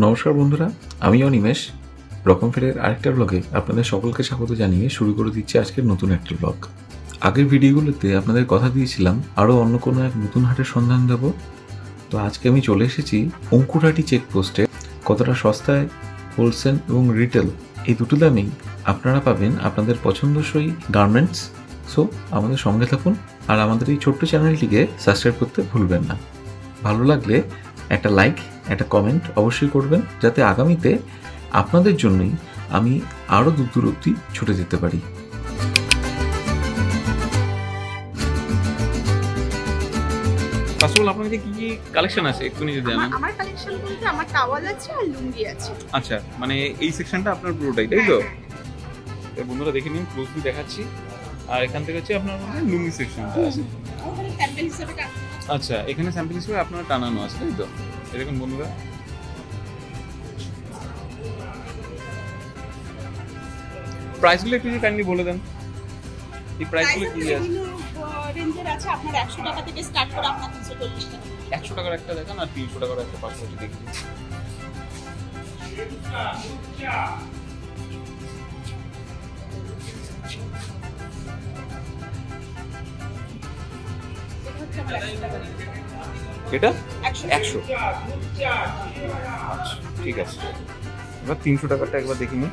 নমস্কার বন্ধুরা, আমি অনিমেষ। রকম ফেরের আরেকটা ব্লগে আপনাদের সকলকে স্বাগত জানিয়ে শুরু করে দিচ্ছি আজকের নতুন একটা ব্লগ। আগের ভিডিওগুলোতে আপনাদের কথা দিয়েছিলাম আরও অন্য কোনো এক নতুন হাটের সন্ধান দেব। তো আজকে আমি চলে এসেছি অঙ্কুরহাটি চেকপোস্টে। কতটা সস্তায় হোলসেল এবং রিটেল এই দুটো দামেই আপনারা পাবেন আপনাদের পছন্দসই গার্মেন্টস। সো আমাদের সঙ্গে থাকুন আর আমাদের এই ছোট্ট চ্যানেলটিকে সাবস্ক্রাইব করতে ভুলবেন না। ভালো লাগলে একটা লাইক, একটা কমেন্ট অবশ্যই করবেন, যাতে আগামীতে আপনাদের জন্যই আমি আরও দূর অবধি ছুটে যেতে পারি। ফার্স্ট অফ অল আপনাদের কি কি কালেকশন আছে একটু যদি জানান। আমার কালেকশন বলতে আমার টাওয়াল আছে আর লুঙ্গি আছে। আচ্ছা, মানে এই সেকশনটা আপনার পুরোটাই, তাই তো? বন্ধুরা দেখে নিন, ক্লোজলি দেখাচ্ছি। আর এখান থেকে হচ্ছে আপনার লুঙ্গি সেকশনটা আছে। ওখানে স্যাম্পল হিসেবে টাকা। আচ্ছা, এখানে স্যাম্পল হিসেবে আপনার টানানো আছে, তাই তো? এরকম বন্ধুরা প্রাইসগুলো একটু কাইন্ডলি বলে দেন। এই প্রাইসগুলো কি আছে? রেঞ্জের আছে আপনার 100 টাকা থেকে স্টার্ট করে আপনার 340 টাকা। 100 টাকার একটা দেখান আর 300 টাকার একটা পার্সেন্ট দেখি। এটা 100। আচ্ছা, ঠিক আছে। এবার 300 টাকারটা একবার দেখি নি।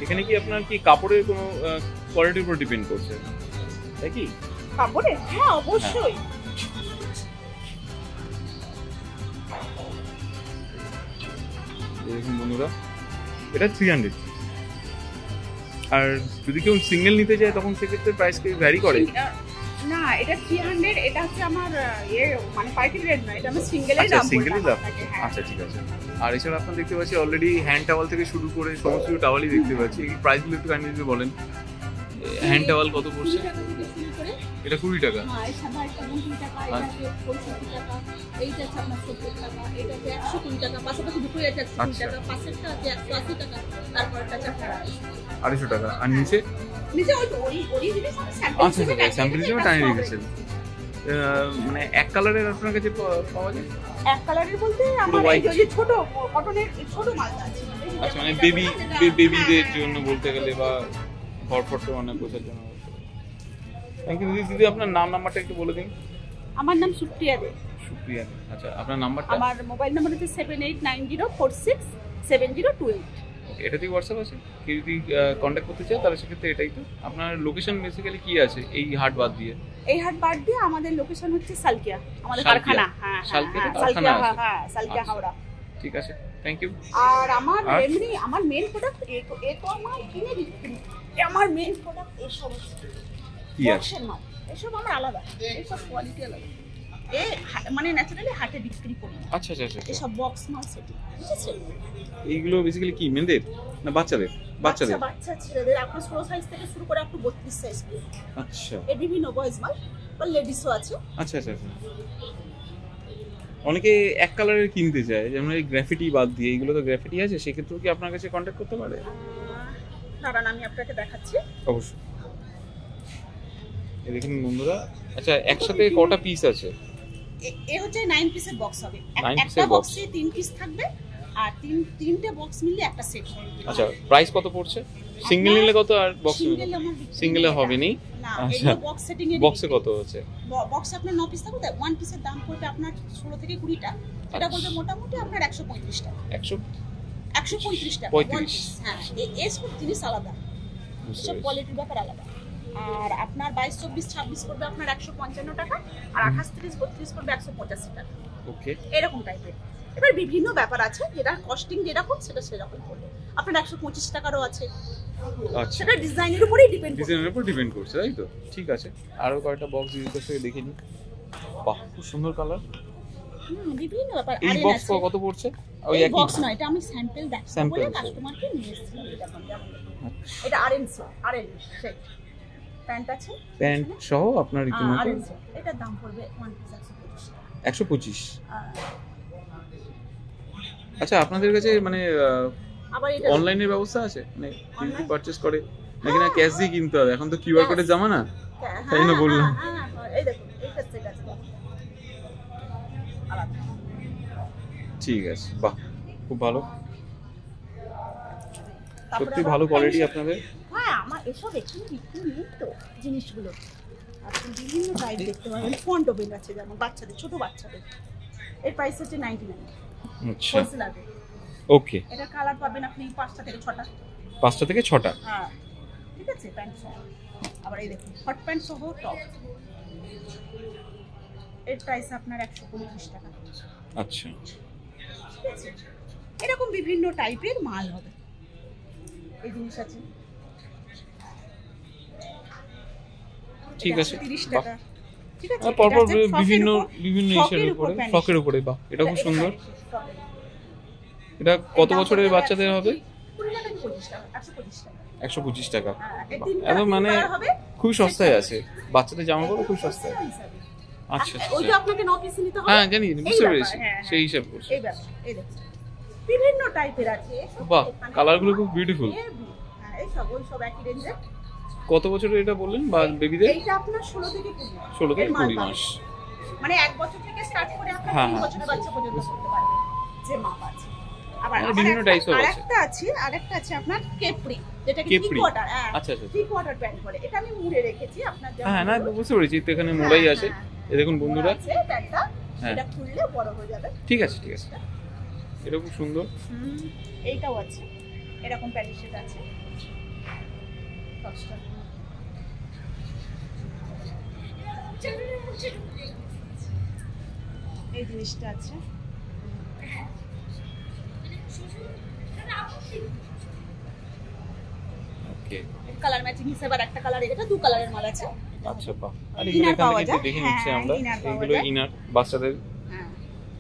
এখানে কি আপনার কি কাপড়ের কোনো কোয়ালিটির উপর ডিপেন্ড করছে, তাই কি? কাপড়ে? হ্যাঁ, অবশ্যই। দেখুন বন্ধুরা, এটা 300। আর যদি কেউ সিঙ্গেল নিতে চায় তখন সেক্ষেত্রে প্রাইস কি ভ্যারি করে? না, এটা 300। এটা হচ্ছে আমার মানে পার্টি রেট না, এটা আমি সিঙ্গেলের দাম বললাম। সিঙ্গেলই দাম। আচ্ছা, ঠিক আছে। আর এছাড়া আপনারা দেখতে পাচ্ছি অলরেডি হ্যান্ড টাওয়াল থেকে শুরু করে সমস্ত টাওয়ালই দেখতে পাচ্ছি। এই প্রাইসগুলো একটু কাইন্ডলি যদি বলেন। হ্যান্ড টাওয়াল কত পড়ছে? এটা 20 টাকা। হ্যাঁ, এই সাদা একটা 20 টাকা, এটা 65 টাকা, এইটা আছে আপনার 70 টাকা, এটা আছে 120 টাকা, পাশাপাশি দুটো এটা 120 টাকা, পাশেরটা আছে 180 টাকা, তারপরটা আছে 250 টাকা। আর নিচে নিচে ওই জিনিস আমি স্যাম্পল আচ্ছা, স্যাম্পল হিসেবে টানিয়ে রেখেছেন। মানে এক কালারের আপনার কাছে পাওয়া যায়? এক কালারের বলতে আমার এই যে ছোট কটনের ছোট মালটা আছে। আচ্ছা, মানে বেবিদের জন্য বলতে গেলে বা ফটফটে মানে পোষার জন্য। থ্যাংক ইউ দিদি। আপনার নাম্বারটা একটু বলে দিন। আমার নাম সুপ্রিয়া দে। সুপ্রিয়া, আচ্ছা। আপনার নাম্বারটা? আমার মোবাইল নাম্বার হচ্ছে 7890467028। এটাতেই হোয়াটসঅ্যাপ আছে? কেউ যদি কন্ট্যাক্ট করতে চায় তাহলে সেক্ষেত্রে এটাই তো। আপনার লোকেশন বেসিক্যালি কি আছে এই হাট বাদ দিয়ে? এই হাট বাদ দিয়ে আমাদের লোকেশন হচ্ছে সালকিয়া, আমাদের কারখানা। হ্যাঁ, হ্যাঁ, সালকিয়া হাওড়া। ঠিক আছে, থ্যাংক ইউ। আর আমার এমনি আমার মেইন প্রোডাক্ট এতো আমার কিনে বিক্রি। আমার মেইন প্রোডাক্ট এসব কি আছে? এসব আমার আলাদা, এসব কোয়ালিটি আলাদা। মানে ন্যাচারালি হাটে বিক্রি করি। আচ্ছা, এসব বক্স মাল সেট, ঠিক আছে? এইগুলো বেসিক্যালি কি মেয়েদের না বাচ্চাদের? বাচ্চা ছেলেদের আপনার ছোট সাইজ থেকে শুরু করে আপনি 32 সাইজ পর্যন্ত। আচ্ছা, এর বিভিন্ন বয়েজ মাল বা লেডিসও আছে। আচ্ছা। অনেকে এক কালারের কিনতে চায়, যেমন এই গ্রাফিটি বাদ দিয়ে। এইগুলো তো গ্রাফিটি আছে, সেক্ষেত্রেও কি আপনার কাছে কন্ট্যাক্ট করতে পারে? দাঁড়ান, আমি আপনাকে দেখাচ্ছি। অবশ্যই। এই দেখুন বন্ধুরা। আচ্ছা, একসাথে কটা পিস আছে? এ হচ্ছে 9 পিসের বক্স হবে। 9 একটা বক্সে 3 পিস থাকবে আর তিনটে বক্স মিলে একটা সেট হবে। আচ্ছা, প্রাইস কত পড়ছে? সিঙ্গেল নিলে কত আর বক্স নিলে? সিঙ্গেলে হবে নি। আচ্ছা, বক্স সেটিং এর বক্সে কত আছে? বক্স আপনার 9 পিস থাকবে, 1 পিসের দাম পড়বে আপনার 16 থেকে 20 টাকা। এটা বলতে মোটামুটি আপনার 135 টাকা। 135 টাকা। 35। হ্যাঁ, এই সব জিনিস আলাদা, সব কোয়ালিটির ব্যাপার আলাদা। আর আপনার 22, 24, 26 পড়বে আপনার 155 টাকা, আর 28, 30, 32 পড়বে 185 টাকা। ওকে, এরকম টাইপের। এবার বিভিন্ন ব্যাপার আছে, যেটা কস্টিং যেরকম সেটা সেরকম পড়বে। আপনার 125 টাকারও আছে। আচ্ছা, সেটা ডিজাইনের উপরেই ডিপেন্ড করছে, তাই তো? ঠিক আছে। আরো কয়েকটা বক্স দিতে সে দেখে নিই। বাহ, খুব সুন্দর কালার। বিভিন্ন ব্যাপার। এই বক্স কত পড়ছে? ওই একই বক্স নয়, এটা আমি স্যাম্পল দেখাবো বলে কাস্টমারকে নিয়ে এসেছিলাম। এটা আরএন সেট। প্যান্ট আছে, প্যান্ট সহ আপনার রীতিমতো। এটার দাম পড়বে 1 পিস 125। আচ্ছা, আপনাদের কাছে মানে অনলাইনের ব্যবস্থা আছে? মানে যদি পারচেজ করে নাকি না ক্যাশ দিয়ে কিনতে হবে? এখন তো কিউআর কোডের জামানা, তাই না বললাম। ঠিক আছে, বাহ, খুব ভালো, তারপরে সত্যি আবার ভালো কোয়ালিটি প্যান্ট আপনাদের। হ্যাঁ, আমার এসব এখানে বিক্রি নেই তো জিনিসগুলো। আপনি বিভিন্ন টাইপ দেখতে পাবেন, ফন্ট ওপেন আছে যেমন বাচ্চাদের, ছোট বাচ্চাদের। এর প্রাইস হচ্ছে 99 আচ্ছা, হোলসেল আগে। ওকে, এটা কালার পাবেন আপনি 5টা থেকে 6টা। 5টা থেকে 6টা। হ্যাঁ, ঠিক আছে, প্যান্ট সহ। আবার এই দেখুন হট প্যান্ট সহ টপ, এর প্রাইস আপনার 125 টাকা। আচ্ছা, ঠিক আছে, এরকম বিভিন্ন টাইপের মাল হবে। এই জিনিস আছে, ঠিক আছে, 30 বাহ। টাকা। ঠিক আছে, পরপর এটা হচ্ছে ফ্রকের বিভিন্ন উপর, বিভিন্ন ফ্রকের ইসের উপর উপরে, প্যান্ট। ফ্রকের উপরে, বাহ, এটা খুব সুন্দর। ফ্রকের। এটা কত এর দাম বছরের পড়বে বাচ্চাদের হবে? 20 টাকা, 25 টাকা, 125 টাকা। 125 টাকা। হ্যাঁ, এই বাহ, তিনটা একদম মানে কালার হবে। খুব সস্তায় আছে, বাচ্চাদের জামা কাপড় খুব সস্তায়। আচ্ছা, ওই যে আচ্ছা, আপনাকে 9 পিস নিতে হবে। হ্যাঁ জানি, বুঝতে ব্যাপার, পেরেছি, হ্যাঁ, সেই হিসাব করছি। এই ব্যাপার, এই দেখুন বিভিন্ন টাইপের আছে। বাহ, কালারগুলো খুব বিউটিফুল। হ্যাঁ, এই সব ওই সব একই রেঞ্জে। কত বছরের এটা বললেন বা বেবিদের? এইটা আপনার 16 থেকে 20 মাস। 16 থেকে এর মাল 20 পাবেন। মাস। মানে 1 বছর থেকে স্টার্ট করে আপনার হ্যাঁ, 3 হ্যাঁ। বছরের বাচ্চা পর্যন্ত করতে পারবে, যে মাপ আছে। আবার মানে বিভিন্ন টাইপসও আছে। আরেকটা আছে আপনার কেপরি, যেটাকে কেপরি। 3 কোয়ার্টার। হ্যাঁ, আচ্ছা, আচ্ছা, 3 কোয়ার্টার প্যান্ট বলে। এটা আমি মুড়ে রেখেছি আপনার জন্য। হ্যাঁ, না বুঝতে পেরেছি, তো এখানে মোড়াই আছে। এই দেখুন বন্ধুরা, আছে প্যান্টটা, হ্যাঁ। এটা খুললে বড় হয়ে যাবে। ঠিক আছে, ঠিক আছে, এটা খুব সুন্দর। এইটাও আছে, এরকম প্যান্ট সেট আছে। দশটা। এই জিনিসটা আছে, ওকে, কালার ম্যাচিং হিসেবে আর একটা কালার, এটা 2 কালারের মাল আছে। আচ্ছা, বাহ। আর Inner এগুলো এখান পাওয়া থেকে যায়। দেখে হ্যাঁ, নিচ্ছি আমরা, inner পাওয়া এগুলো যায়। ইনার, বাচ্চাদের হ্যাঁ,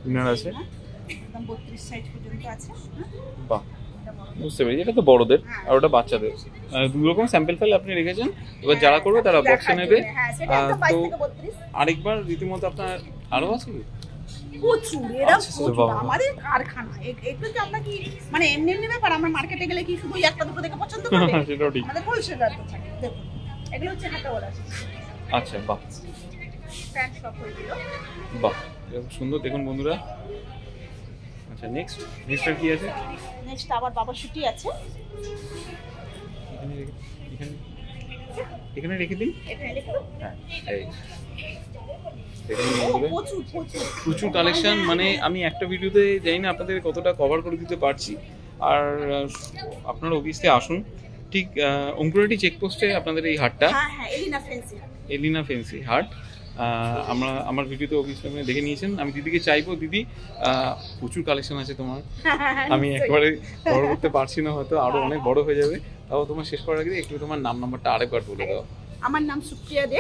ইনার আছে। একদম 32 সাইজ পর্যন্ত আছে। বাহ, বুঝতে পেরেছি, এটা তো বড়দের হ্যাঁ। আর ওটা বাচ্চাদের। দুই রকম স্যাম্পল ফাইল আপনি রেখেছেন, এবার যারা করবে তারা বক্সে নেবে। হ্যাঁ, সেটা একদম 22 তো থেকে 32। আরেকবার রীতিমতো আপনার আরো আছে কি? প্রচুর, এরা আচ্ছা, প্রচুর। বাবা। আমাদের কারখানা এগুলো কি আমরা কি মানে এমনি এমনি ব্যাপার, আমরা মার্কেটে গেলে কি শুধু একটা দুটো দেখে পছন্দ করবে? সেটাও ঠিক। আমাদের হোলসেলার তো থাকে। দেখুন এগুলো হচ্ছে হাতাওয়ালা আচ্ছা, বাহ, প্যান্ট সব হয়ে গেল। বাহ, এটা খুব সুন্দর, দেখুন বন্ধুরা। আচ্ছা, নেক্সট আর কি আছে? নেক্সট আবার বাবা শুটি আছে, এখানে রেখে দিন। এখানে দেখুন। হ্যাঁ, এই দেখুন বন্ধুরা, প্রচুর প্রচুর প্রচুর কালেকশন। মানে আমি একটা ভিডিওতে জানি না আপনাদের কতটা কভার করে দিতে পারছি। আর আপনারা অফিসে আসুন, ঠিক অঙ্কুরাটি চেকপোস্টে আপনাদের এই হাটটা, হ্যাঁ হ্যাঁ, এলিনা ফ্যান্সি। এলিনা ফেন্সি হাট। আমার ভিডিওতে অফিসে আপনি দেখে নিয়েছেন। আমি দিদিকে চাইবো, দিদি প্রচুর কালেকশন আছে তোমার, আমি একবারে বড় করতে পারছি না, হয়তো আরো অনেক বড় হয়ে যাবে। তাও তোমার শেষ করার আগে একটু তোমার নাম্বারটা আরেকবার বলে দাও। আমার নাম সুপ্রিয়া দে,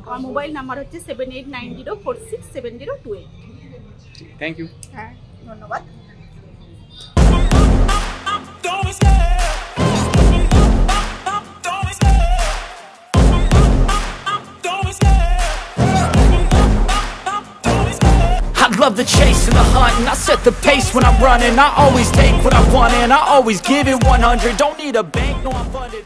আমার মোবাইল নাম্বার হচ্ছে 7890467028। Thank you. হ্যাঁ, ধন্যবাদ। I love the chase and the hunt, and I set the pace when I'm running. I always take what I want and I always give it 100. Don't need a bank, no I'm funded.